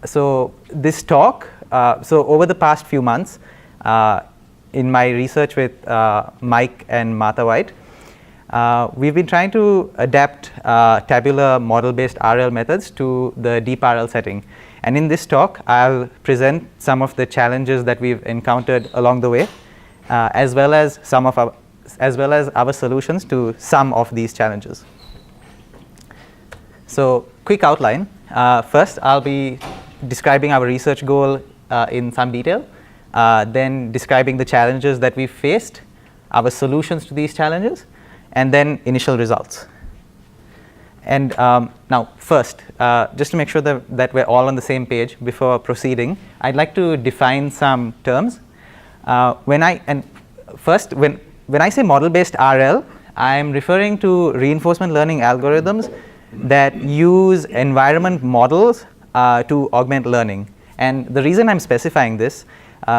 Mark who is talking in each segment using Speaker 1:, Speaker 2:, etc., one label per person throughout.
Speaker 1: So this talk, so over the past few months, in my research with Mike and Martha White, we've been trying to adapt tabular model-based RL methods to the deep RL setting. And in this talk, I'll present some of the challenges that we've encountered along the way, as well as our solutions to some of these challenges. So, quick outline. First, I'll be describing our research goal in some detail, then describing the challenges that we've faced, our solutions to these challenges, and then initial results. And now, first, just to make sure that we're all on the same page before proceeding, I'd like to define some terms. When I say model-based RL, I'm referring to reinforcement learning algorithms that use environment models to augment learning. And the reason I'm specifying this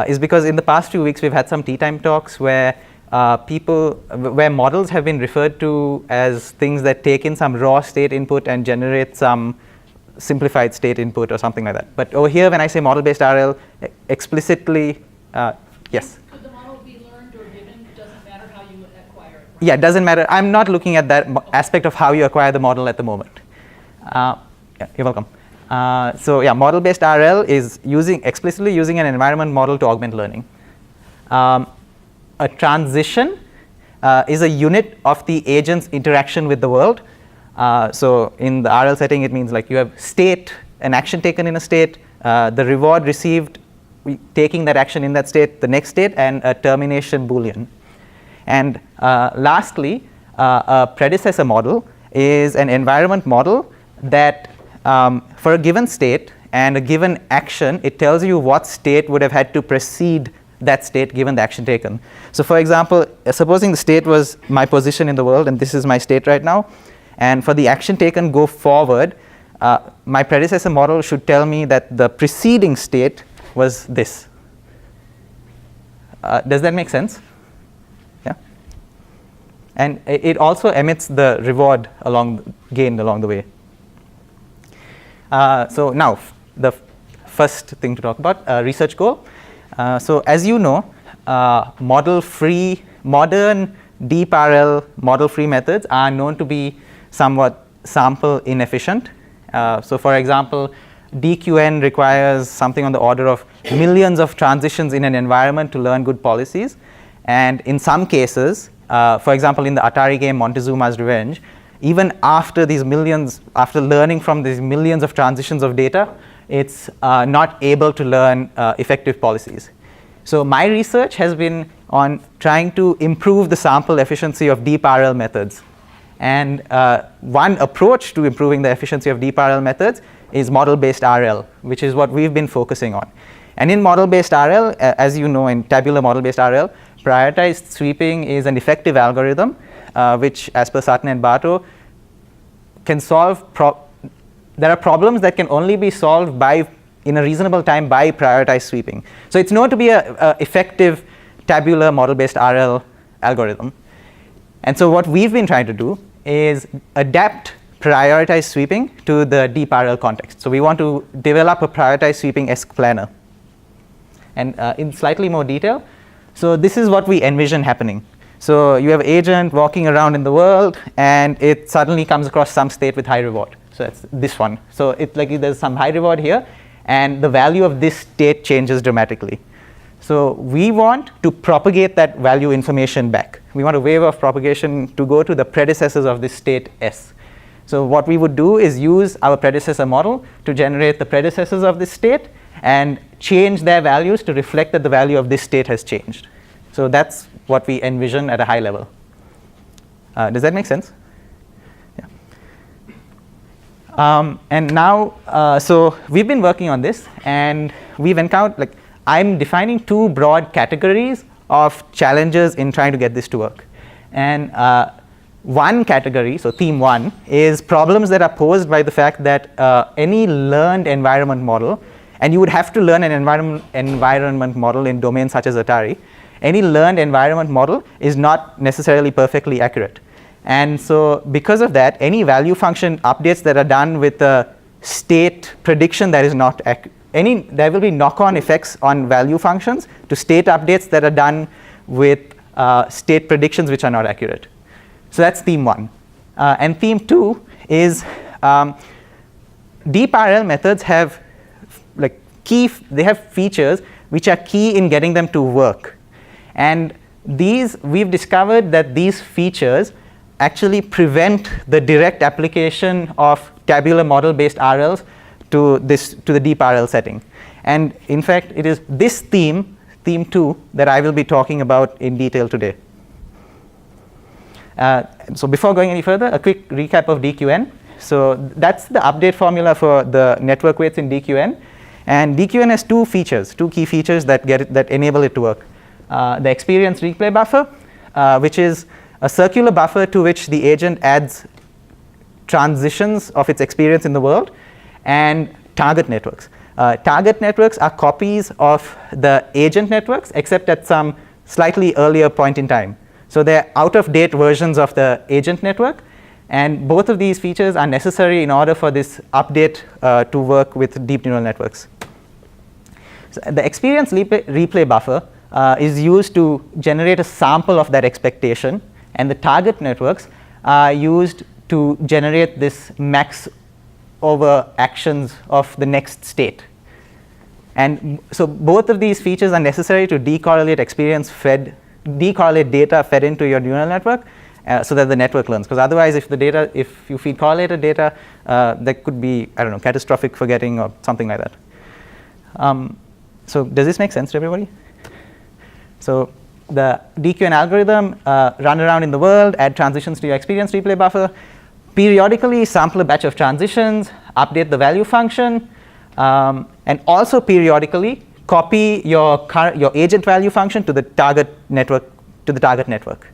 Speaker 1: is because in the past few weeks we've had some tea time talks where where models have been referred to as things that take in some raw state input and generate some simplified state input or something like that. But over here, when I say model-based RL, explicitly, yes?
Speaker 2: Could the model be learned or given? It doesn't matter how you acquire it.
Speaker 1: Yeah, it doesn't matter. I'm not looking at that aspect of how you acquire the model at the moment. Yeah, you're welcome. So yeah, model-based RL is explicitly using an environment model to augment learning. A transition is a unit of the agent's interaction with the world. So in the RL setting, it means like you have state, an action taken in a state, the reward received, taking that action in that state, the next state, and a termination Boolean. And lastly, a predecessor model is an environment model that for a given state and a given action, it tells you what state would have had to precede that state given the action taken. So for example, supposing the state was my position in the world and this is my state right now, and for the action taken go forward, my predecessor model should tell me that the preceding state was this. Does that make sense? Yeah. And it also emits the reward gained along the way. So now, the first thing to talk about, research goal. So as you know, modern deep RL model-free methods are known to be somewhat sample inefficient. So for example, DQN requires something on the order of millions of transitions in an environment to learn good policies. And in some cases, for example, in the Atari game Montezuma's Revenge, even after learning from these millions of transitions of data, it's not able to learn effective policies. So my research has been on trying to improve the sample efficiency of deep RL methods. And one approach to improving the efficiency of deep RL methods is model-based RL, which is what we've been focusing on. And in model-based RL, as you know, in tabular model-based RL, prioritized sweeping is an effective algorithm which, as per Sutton and Bartow, can solve there are problems that can only be solved in a reasonable time by prioritized sweeping. So it's known to be an effective tabular model-based RL algorithm. And so what we've been trying to do is adapt prioritized sweeping to the deep RL context. So we want to develop a prioritized sweeping-esque planner. And in slightly more detail, so this is what we envision happening. So you have an agent walking around in the world, and it suddenly comes across some state with high reward. So that's this one. So it's like there's some high reward here, and the value of this state changes dramatically. So we want to propagate that value information back. We want a wave of propagation to go to the predecessors of this state S. So what we would do is use our predecessor model to generate the predecessors of this state and change their values to reflect that the value of this state has changed. So that's what we envision at a high level. Does that make sense? Yeah. And now, so we've been working on this, and we've encountered, I'm defining two broad categories of challenges in trying to get this to work. And one category, so theme one, is problems that are posed by the fact that any learned environment model, and you would have to learn an environment model in domains such as Atari, any learned environment model is not necessarily perfectly accurate. And so because of that, any value function updates that are done with a state prediction that is not there will be knock-on effects on value functions to state updates that are done with state predictions which are not accurate. So that's theme 1. And theme 2 is deep RL methods have they have features which are key in getting them to work. And we've discovered that these features actually prevent the direct application of tabular model-based RLs to the deep RL setting. And in fact, it is this theme 2, that I will be talking about in detail today. So before going any further, a quick recap of DQN. So that's the update formula for the network weights in DQN. And DQN has two key features that enable it to work. The experience replay buffer, which is a circular buffer to which the agent adds transitions of its experience in the world, and target networks. Target networks are copies of the agent networks, except at some slightly earlier point in time. So they're out-of-date versions of the agent network, and both of these features are necessary in order for this update to work with deep neural networks. So the experience replay buffer is used to generate a sample of that expectation, and the target networks are used to generate this max over actions of the next state. And so both of these features are necessary to decorrelate decorrelate data fed into your neural network so that the network learns. Because otherwise, if you feed correlated data, there could be, I don't know, catastrophic forgetting or something like that. So does this make sense to everybody? So the DQN algorithm, run around in the world, add transitions to your experience replay buffer, periodically sample a batch of transitions, update the value function, and also periodically copy your agent value function to the target network.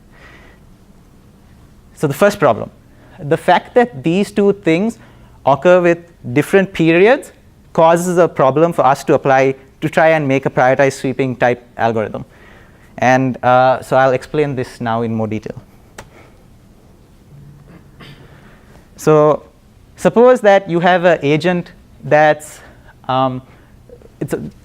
Speaker 1: So the first problem, the fact that these two things occur with different periods causes a problem for us to try and make a prioritized sweeping type algorithm. And so I'll explain this now in more detail. So suppose that you have an agent that's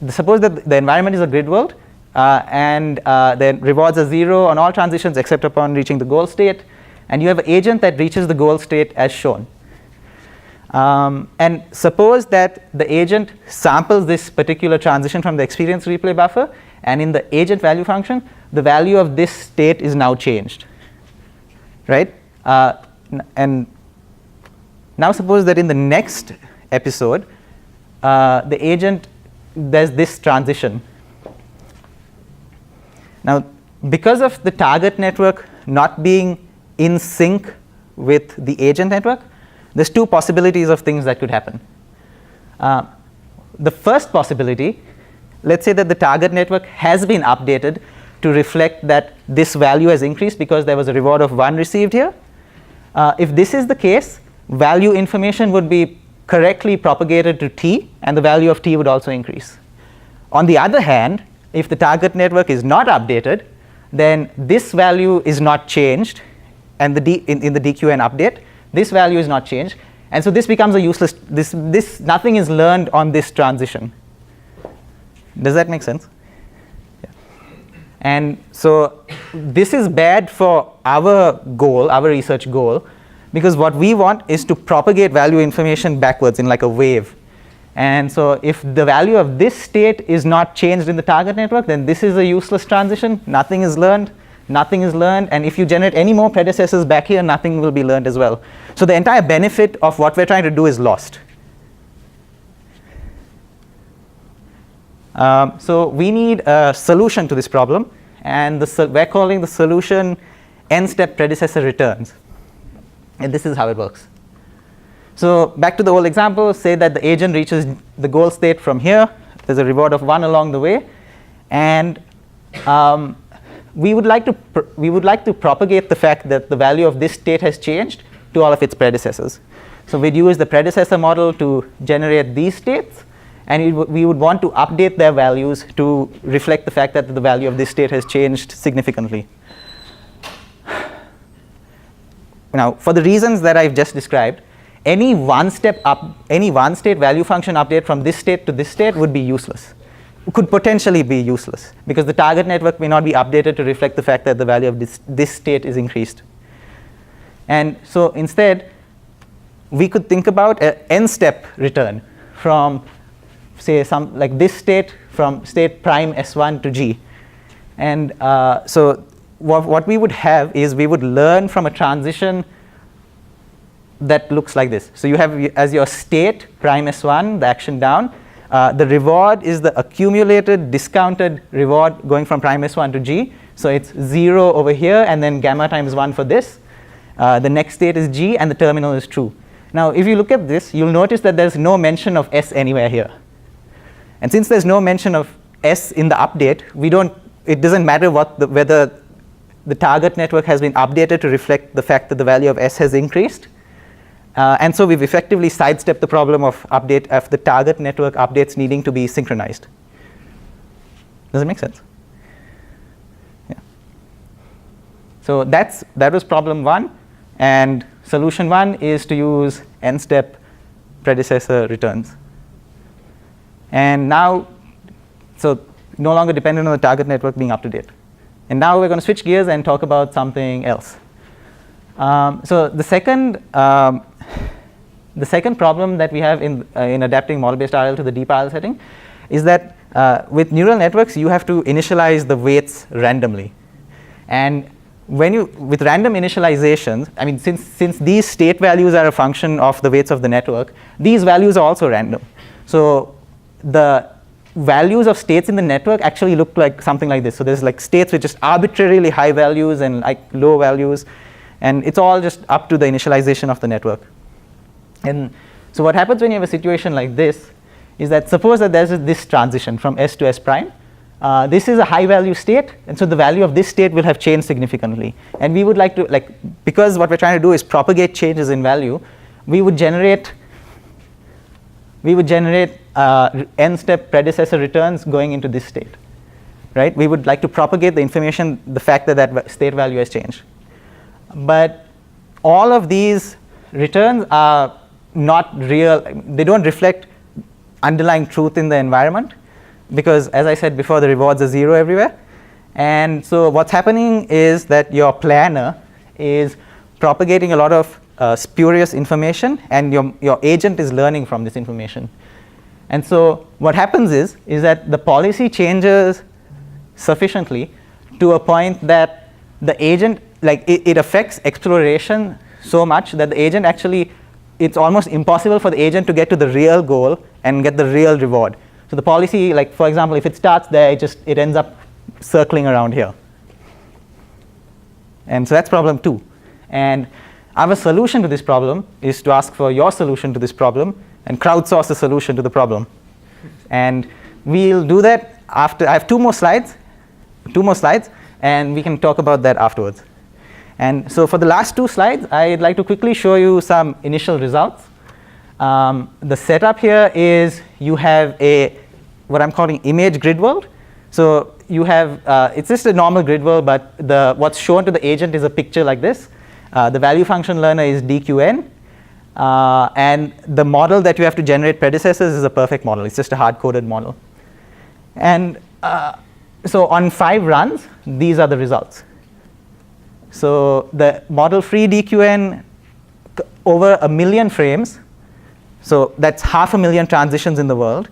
Speaker 1: suppose that the environment is a grid world, and the rewards are 0 on all transitions except upon reaching the goal state, and you have an agent that reaches the goal state as shown. And suppose that the agent samples this particular transition from the experience replay buffer, and in the agent value function, the value of this state is now changed, right? And now suppose that in the next episode, the agent does this transition. Now, because of the target network not being in sync with the agent network, there's two possibilities of things that could happen. The first possibility, let's say that the target network has been updated to reflect that this value has increased because there was a reward of 1 received here. If this is the case, value information would be correctly propagated to t, and the value of t would also increase. On the other hand, if the target network is not updated, then this value is not changed, and in the DQN update, this value is not changed, and so this becomes a useless. Nothing is learned on this transition. Does that make sense? Yeah. And so this is bad for our research goal, because what we want is to propagate value information backwards in like a wave. And so if the value of this state is not changed in the target network, then this is a useless transition. Nothing is learned. And if you generate any more predecessors back here, nothing will be learned as well. So the entire benefit of what we're trying to do is lost. So we need a solution to this problem, and we're calling the solution n-step predecessor returns. And this is how it works. So back to the old example, say that the agent reaches the goal state from here. There's a reward of 1 along the way, and we would like to propagate the fact that the value of this state has changed to all of its predecessors. So we'd use the predecessor model to generate these states, and we would want to update their values to reflect the fact that the value of this state has changed significantly. Now, for the reasons that I've just described, any one state value function update from this state to this state would be useless. Could potentially be useless because the target network may not be updated to reflect the fact that the value of this state is increased. And so instead, we could think about an n-step return from, say, some like this state from state prime S1 to G. And so what we would have is we would learn from a transition that looks like this. So you have as your state prime S1, the action down. The reward is the accumulated discounted reward going from prime S1 to G. So it's 0 over here and then gamma times 1 for this. The next state is G and the terminal is true. Now if you look at this, you'll notice that there's no mention of S anywhere here. And since there's no mention of S in the update, it doesn't matter whether the target network has been updated to reflect the fact that the value of S has increased. And so we've effectively sidestepped the problem of the target network updates needing to be synchronized. Does it make sense? Yeah. So that was problem 1. And solution 1 is to use n-step predecessor returns. And now, so no longer dependent on the target network being up to date. And now we're going to switch gears and talk about something else. So the second problem that we have in adapting model-based RL to the deep RL setting is that with neural networks, you have to initialize the weights randomly. And with random initializations, I mean, since these state values are a function of the weights of the network, these values are also random. So the values of states in the network actually look like something like this. So there's like states with just arbitrarily high values and like low values. And it's all just up to the initialization of the network. And so what happens when you have a situation like this is that suppose that there's this transition from S to S prime. This is a high value state, and so the value of this state will have changed significantly. And we would like to, because what we're trying to do is propagate changes in value, we would generate n-step predecessor returns going into this state, right? We would like to propagate the information, the fact that state value has changed. But all of these returns are not real. They don't reflect underlying truth in the environment because, as I said before, the rewards are 0 everywhere. And so what's happening is that your planner is propagating a lot of spurious information, and your agent is learning from this information. And so what happens is that the policy changes sufficiently to a point that the agent, it affects exploration so much that the agent actually, it's almost impossible for the agent to get to the real goal and get the real reward. So the policy, for example, if it starts there, it ends up circling around here. And so that's problem 2. And our solution to this problem is to ask for your solution to this problem and crowdsource a solution to the problem. And we'll do that after. I have two more slides, and we can talk about that afterwards. And so for the last 2 slides, I'd like to quickly show you some initial results. The setup here is you have what I'm calling image grid world. So you have, it's just a normal grid world, but what's shown to the agent is a picture like this. The value function learner is DQN. And the model that you have to generate predecessors is a perfect model. It's just a hard-coded model. And so on 5 runs, these are the results. So the model-free DQN over 1 million frames. So that's 500,000 transitions in the world.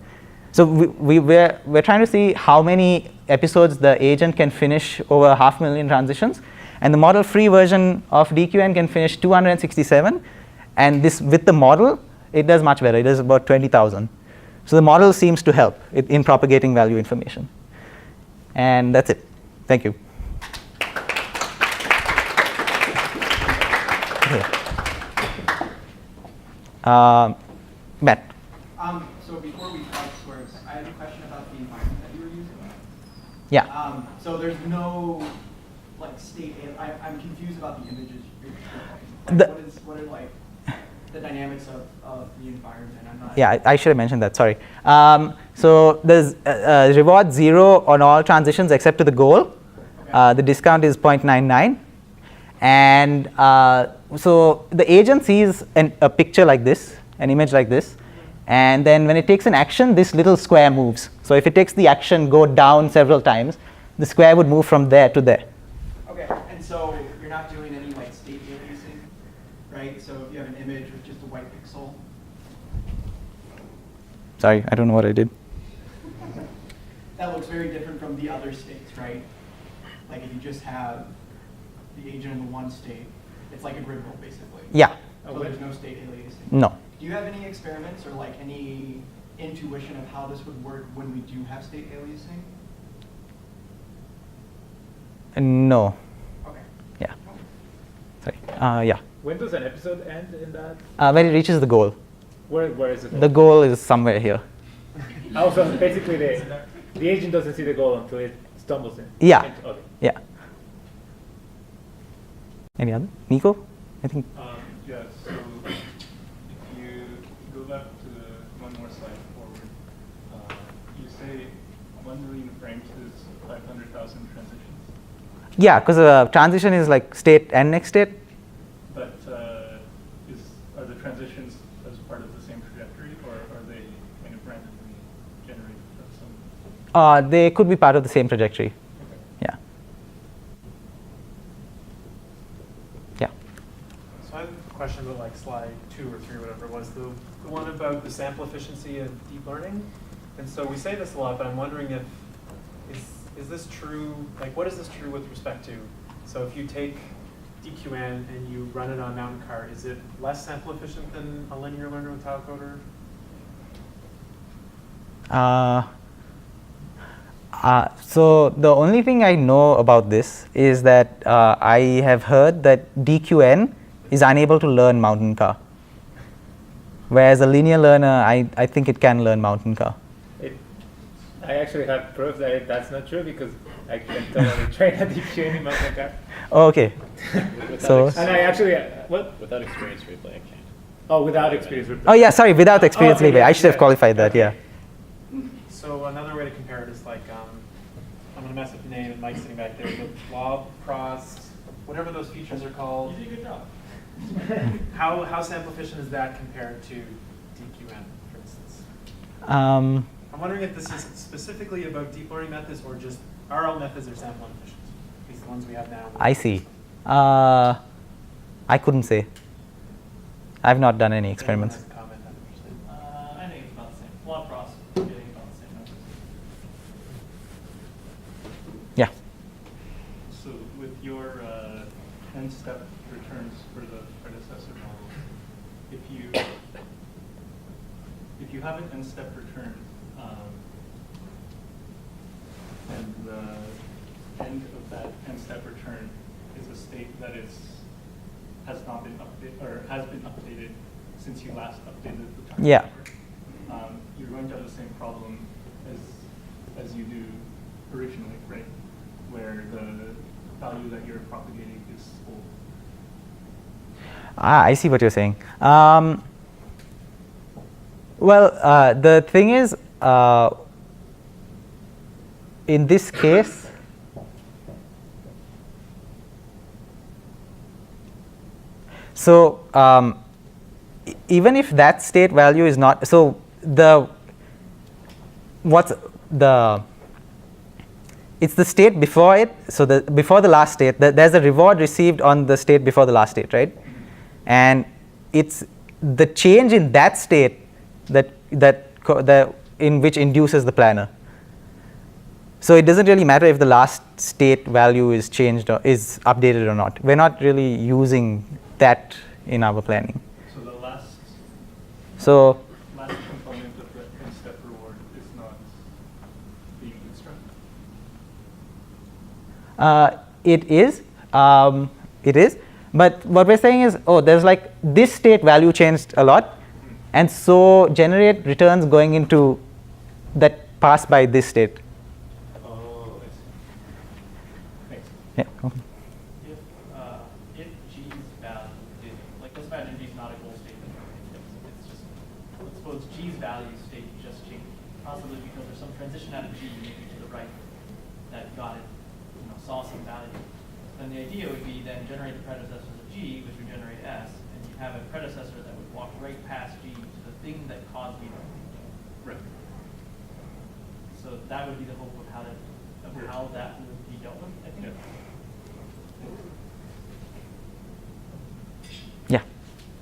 Speaker 1: So we're trying to see how many episodes the agent can finish over 500,000 transitions. And the model-free version of DQN can finish 267. And this, with the model, it does much better. It does about 20,000. So the model seems to help in propagating value information. And that's it. Thank you. Matt.
Speaker 3: So before we talk squares, I have a question about the environment that you were using.
Speaker 1: Yeah.
Speaker 3: So there's no state. I'm confused about the images you're showing. What are the dynamics of the environment? I'm not.
Speaker 1: Yeah, I should have mentioned that. Sorry. So there's reward 0 on all transitions except to the goal. Okay. The discount is 0.99. And so the agent sees a picture like this, an image like this, and then when it takes an action, this little square moves. So if it takes the action, go down several times, the square would move from there to there.
Speaker 3: Okay, and so you're not doing any like state aliasing, right? So if you have an image with just a white pixel.
Speaker 1: Sorry, I don't know what I did.
Speaker 3: That looks very different from the other states, right? Like if you just have the agent in the one state, it's like a grid roll basically.
Speaker 1: Yeah.
Speaker 3: So there's no state aliasing.
Speaker 1: No.
Speaker 3: Do you have any experiments or like any intuition of how this would work when we do have state aliasing?
Speaker 1: No.
Speaker 3: Okay.
Speaker 1: Yeah. Sorry. Yeah.
Speaker 4: When does an episode end in that?
Speaker 1: When it reaches the goal.
Speaker 4: Where is it?
Speaker 1: The goal is somewhere here.
Speaker 4: Oh, so basically the agent doesn't see the goal until it stumbles in.
Speaker 1: Yeah.
Speaker 4: Okay.
Speaker 1: Yeah. Any other? Nico? I think.
Speaker 5: Yeah, so if you go back to one more slide forward, you say 1 million frames is 500,000 transitions.
Speaker 1: Yeah, because transition is like state and next state.
Speaker 5: But are the transitions as part of the same trajectory, or are they kind of randomly generated from some?
Speaker 1: They could be part of the same trajectory.
Speaker 5: Okay.
Speaker 1: Yeah. Yeah.
Speaker 6: So I have a question about like slide 2 or 3, whatever it was, the one about the sample efficiency of deep learning. And so we say this a lot, but I'm wondering if, is this true, like what is this true with respect to? So if you take DQN and you run it on Mountain Cart, is it less sample efficient than a linear learner with tilecoder?
Speaker 1: So the only thing I know about this is that I have heard that DQN is unable to learn mountain car, whereas a linear learner, I think it can learn mountain car.
Speaker 4: I actually have proof that that's not true because I can totally train a DQN in mountain car.
Speaker 1: Oh, okay. So.
Speaker 4: And I actually, what?
Speaker 7: Without experience replay, I can't.
Speaker 4: Oh, without experience with
Speaker 1: Oh yeah, sorry. Without experience,
Speaker 4: okay,
Speaker 1: leeway. I should have qualified that.
Speaker 4: Okay.
Speaker 1: Yeah.
Speaker 6: So another way to compare it is like, I'm going to mess up the name and Mike's sitting back there, the blob, cross, whatever those features are called.
Speaker 2: You did a good job.
Speaker 6: How sample efficient is that compared to DQN, for instance? I'm wondering if this is specifically about deep learning methods or just RL methods are sample efficient, at least the ones we have now.
Speaker 1: I see. I couldn't say. I've not done any experiments.
Speaker 6: If anyone has a comment, I'm interested.
Speaker 2: I think it's about the same. Blob cross, getting about the same numbers.
Speaker 1: Yeah.
Speaker 5: So with your n-step returns for the predecessor model, if you have an n-step return, and the end of that n-step return is a state that has not been updated or has been updated since you last updated the target.
Speaker 1: Yeah.
Speaker 5: Number, you're going to have the same problem as you do originally, right? Where the value that you're propagating is old.
Speaker 1: I see what you're saying. Well, the thing is, in this case, so even if that state value is not, so it's the state before it, so before the last state, there's a reward received on the state before the last state, right? And it's the change in that state in which induces the planner. So it doesn't really matter if the last state value is changed or is updated or not. We're not really using that in our planning.
Speaker 5: So the last component of the n-step reward is not being constructed?
Speaker 1: It is. But what we're saying is, oh, there's like this state value changed a lot, and so generate returns going into that pass by this state.
Speaker 5: Oh, I see. Thanks.
Speaker 1: Yeah. Okay.
Speaker 8: If G's value is, like, let's imagine G's not a goal statement. It's just, let's suppose G's value state just changed, possibly because there's some transition out of G maybe to the right that got it, saw some value. then the idea would be then generate the predecessors of G, which would generate S, and you have a predecessor that would walk right past G to the thing that caused me to.
Speaker 5: Right.
Speaker 8: So that would be the hope of how that would be dealt with, I think.
Speaker 5: Yeah.
Speaker 1: Yeah.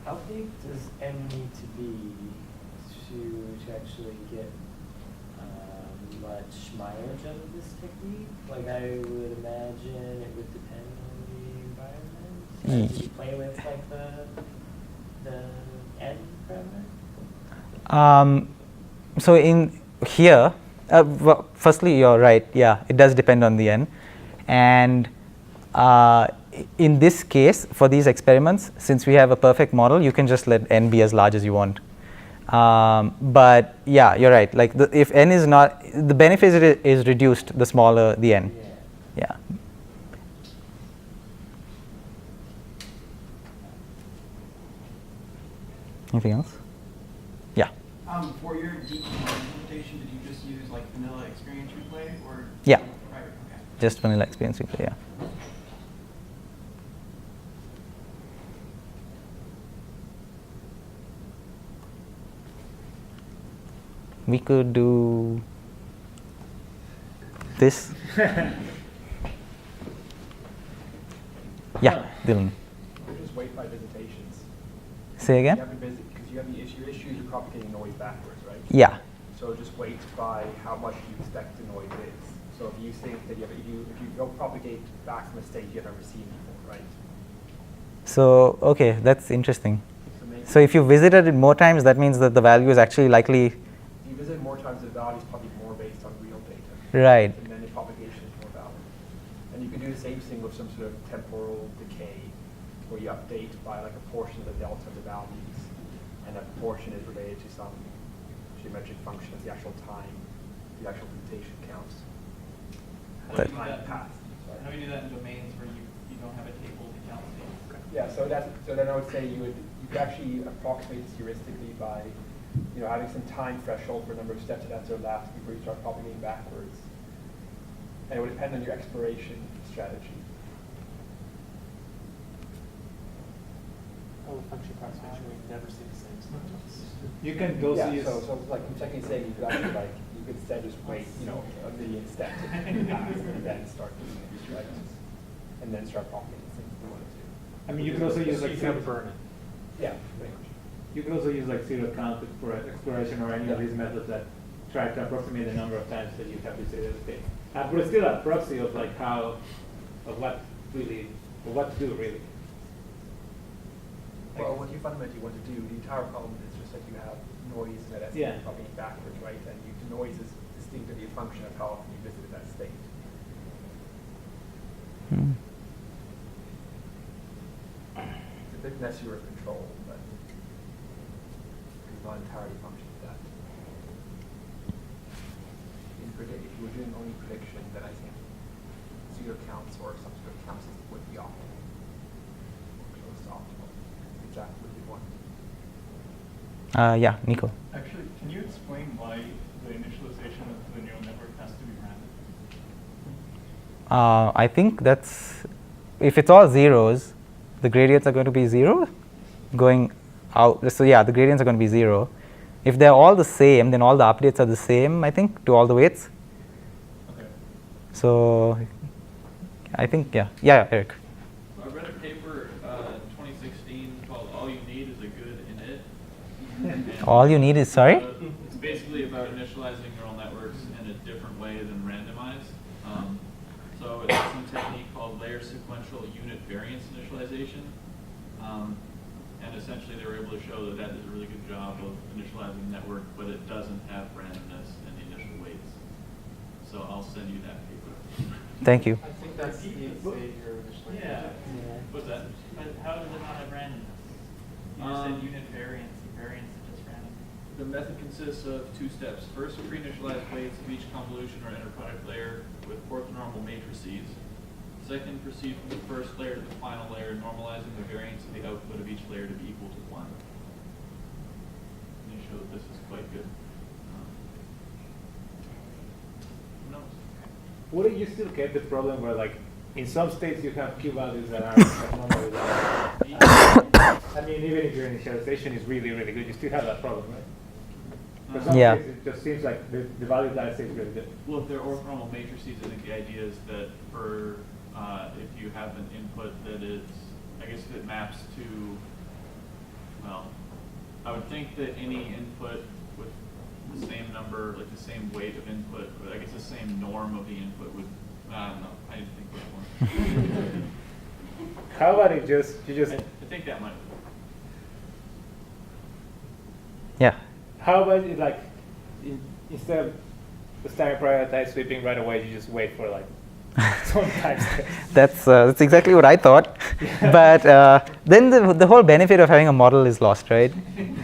Speaker 7: How big does M need to be to actually get much mileage out of this technique? Like I would imagine it would depend on the environment. Like, do you play with like the N parameter?
Speaker 1: So in here, well, firstly, you're right. Yeah, it does depend on the n, and in this case, for these experiments, since we have a perfect model, you can just let n be as large as you want. But yeah, you're right. Like if n is not, the benefit is reduced the smaller the n. Yeah. Anything else? Yeah.
Speaker 3: For your DQ implementation, did you just use like vanilla experience replay or?
Speaker 1: Yeah.
Speaker 3: Right, okay.
Speaker 1: Just vanilla experience replay. Yeah. We could do this. Yeah, Dylan.
Speaker 9: You just wait by visitations.
Speaker 1: Say again?
Speaker 9: You have to visit because you have the issue you're propagating noise backwards, right?
Speaker 1: Yeah.
Speaker 9: So just wait by how much you expect the noise is. So if you think that if you go propagate back from a state you've never seen before, right?
Speaker 1: So okay, that's interesting.
Speaker 9: maybe
Speaker 1: So if you visited it more times, that means that the value is actually likely.
Speaker 9: if you visit more times, the value is probably more based on real data.
Speaker 1: Right.
Speaker 9: And then the propagation is more valid. And you can do the same thing with some sort of temporal decay, where you update by like a portion of the delta of the values, and that portion is related to some geometric function of the actual time, the actual computation counts.
Speaker 8: How do we do
Speaker 9: Time
Speaker 8: that?
Speaker 9: passed. Sorry.
Speaker 8: How do we do that in domains where you don't have a table to count states?
Speaker 9: Yeah, so then I would say you could actually approximate this heuristically by having some time threshold for a number of steps that have to elapse before you start propagating backwards. And it would depend on your exploration strategy.
Speaker 6: Oh, function approximation, we never see the same stuff.
Speaker 4: You can also
Speaker 9: Yeah,
Speaker 4: use.
Speaker 9: so like I'm technically saying you could actually you could instead just wait, a million steps to pass and then start doing it, right? And then start propagating things if you wanted to.
Speaker 4: I mean, you can also use like
Speaker 6: You
Speaker 4: zero.
Speaker 6: can burn it.
Speaker 9: Yeah, pretty much.
Speaker 4: You can also use like zero count for exploration or any of these methods that try to approximate the number of times that you have visited a state. But it's still a proxy of like what to do really.
Speaker 9: Well, what you fundamentally want to do, the entire problem is just that you have noise and that
Speaker 4: Yeah.
Speaker 9: propagating backwards, right? And the noise is distinctly a function of how often you visited that state.
Speaker 1: Hmm.
Speaker 9: It's a bit messier of control, but it's not entirely a function of that. If you were doing only prediction, then I think zero counts or some sort of count system would be optimal. Close to optimal. Exactly what you want.
Speaker 1: Yeah, Nico.
Speaker 5: Actually, can you explain why the initialization of the neural network has to be random?
Speaker 1: I think if it's all zeros, the gradients are going to be zero going out. So yeah, the gradients are going to be zero. If they're all the same, then all the updates are the same, I think, to all the weights.
Speaker 5: Okay.
Speaker 1: So I think, yeah, Eric.
Speaker 10: I read a paper in 2016 called "All You Need Is a Good Init." And,
Speaker 1: All you need is, sorry?
Speaker 10: It's basically about initializing neural networks in a different way than randomized. So it's some technique called layer sequential unit variance initialization. And essentially they were able to show that does a really good job of initializing the network, but it doesn't have randomness in the initial weights. So I'll send you that paper.
Speaker 1: Thank you.
Speaker 6: I think that's the savior initially.
Speaker 8: Yeah.
Speaker 10: What's that?
Speaker 8: But how does it not have randomness? You just said unit variance, and variance is just random.
Speaker 10: The method consists of two steps. First, pre-initialize weights of each convolution or inner product layer with orthonormal matrices. Second, proceed from the first layer to the final layer, normalizing the variance of the output of each layer to be equal to 1. And you show that this is quite good. Who knows?
Speaker 4: Would you still get the problem where like in some states you have Q values that are abnormally large. I mean, even if your initialization is really, really good, you still have that problem, right? For some
Speaker 1: Yeah.
Speaker 4: states, it just seems like the value that I say is really good.
Speaker 10: Well, if they're orthonormal matrices, I think the idea is that for if you have an input that is, I guess if it maps to, well, I would think that any input with the same number, like the same weight of input, but I guess the same norm of the input would, I don't know, I didn't think of that one.
Speaker 4: How about it you just,
Speaker 10: I think that might.
Speaker 1: Yeah.
Speaker 4: how about it like, instead of the standard prioritized sweeping right away, you just wait for like some time step.
Speaker 1: That's exactly what I thought. But then the whole benefit of having a model is lost, right?
Speaker 8: You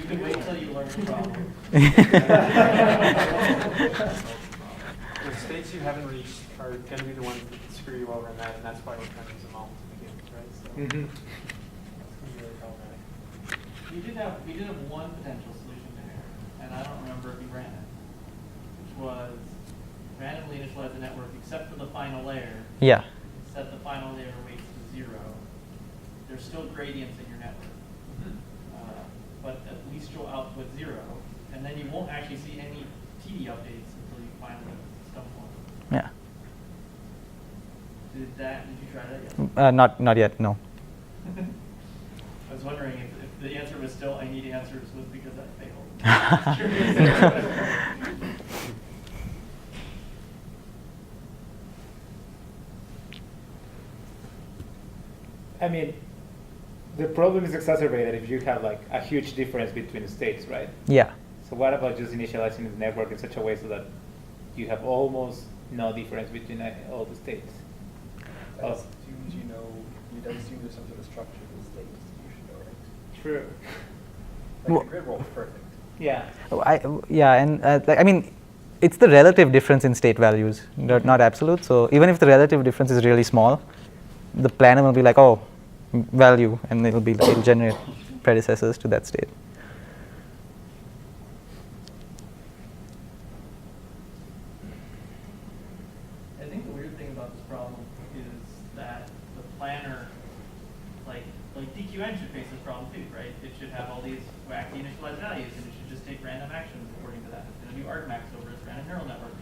Speaker 8: could wait till you learn the problem.
Speaker 6: The states you haven't reached are going to be the ones that screw you over in that, and that's why we're trying to use them all to begin with, right? So it's going to be really problematic.
Speaker 8: We did have one potential solution there, and I don't remember if we ran it, which was randomly initialize the network except for the final layer.
Speaker 1: Yeah.
Speaker 8: Set the final layer weights to 0. There's still gradients in your network, but at least you'll output 0, and then you won't actually see any TD updates until you finally stumble on it.
Speaker 1: Yeah.
Speaker 8: Did you try that yet?
Speaker 1: Not yet. No.
Speaker 8: I was wondering if the answer was still I need answers was because that failed.
Speaker 4: I mean, the problem is exacerbated if you have like a huge difference between the states, right?
Speaker 1: Yeah.
Speaker 4: So what about just initializing the network in such a way so that you have almost no difference between all the states?
Speaker 9: That assumes you know, you don't assume there's some sort of structure to the states you should know, right?
Speaker 4: True.
Speaker 9: Like
Speaker 1: Well-
Speaker 9: the grid roll is perfect.
Speaker 1: Yeah, and I mean, it's the relative difference in state values, not absolute. So even if the relative difference is really small, the planner will be like, oh, value, and it'll generate predecessors to that state.
Speaker 8: I think the weird thing about this problem is that the planner, like DQN should face this problem too, right? It should have all these wacky initialized values, and it should just take random actions according to that. It's going to do argmax over its random neural network,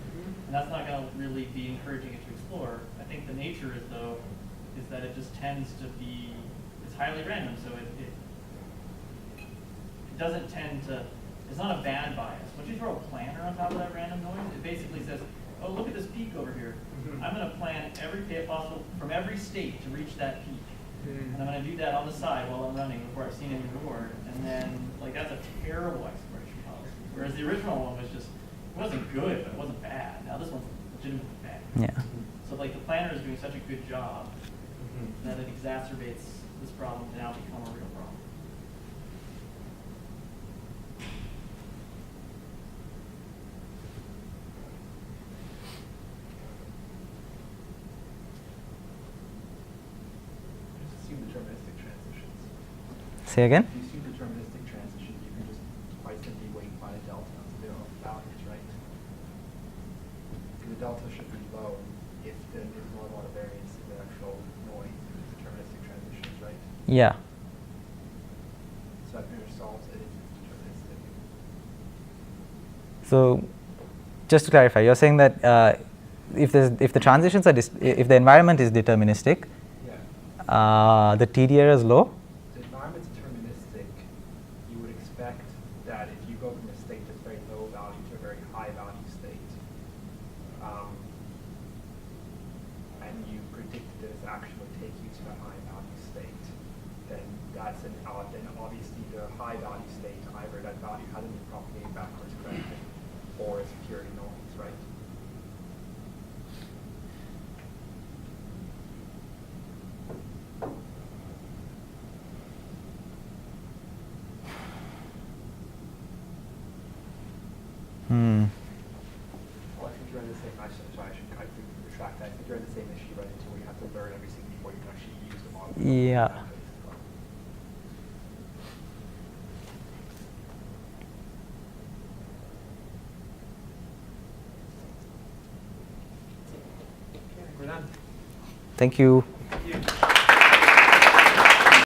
Speaker 8: and that's not going to really be encouraging it to explore. I think the nature is though, is that it just tends to be, it's highly random, so it doesn't tend to, it's not a bad bias. Once you throw a planner on top of that random noise, it basically says, oh, look at this peak over here. I'm going to plan every bit possible from every state to reach that peak. And I'm going to do that on the side while I'm running before I've seen any reward. And then, like, that's a terrible exploration policy. Whereas the original one was just, it wasn't good, but it wasn't bad. Now this one's legitimately bad.
Speaker 1: Yeah.
Speaker 8: So, like, the planner is doing such a good job that it exacerbates this problem to now become a real problem.
Speaker 9: Just assume deterministic transitions.
Speaker 1: Say again?
Speaker 9: If you assume deterministic transitions, you can just quite simply weight by a delta to their own values, right? Because the delta should be low if there is not a lot of variance in the actual noise in deterministic transitions, right?
Speaker 1: Yeah.
Speaker 9: So that pretty much solves it if it's deterministic.
Speaker 1: So just to clarify, you're saying that if the transitions are if the environment is deterministic,
Speaker 9: Yeah.
Speaker 1: the TD error is low.
Speaker 9: The environment's deterministic. You would expect that if you go from a state that's very low value to a very high value state, and you predicted that its action would take you to the high value state, then that's then obviously the high value state, either that value hasn't been propagated backwards correctly, or it's purely noise, right? Well, I think you're in the same, sorry, I should retract that. I think you're in the same issue you run into where you have to learn everything before you can actually use the model.
Speaker 1: Yeah.
Speaker 6: We're done.
Speaker 1: Thank you.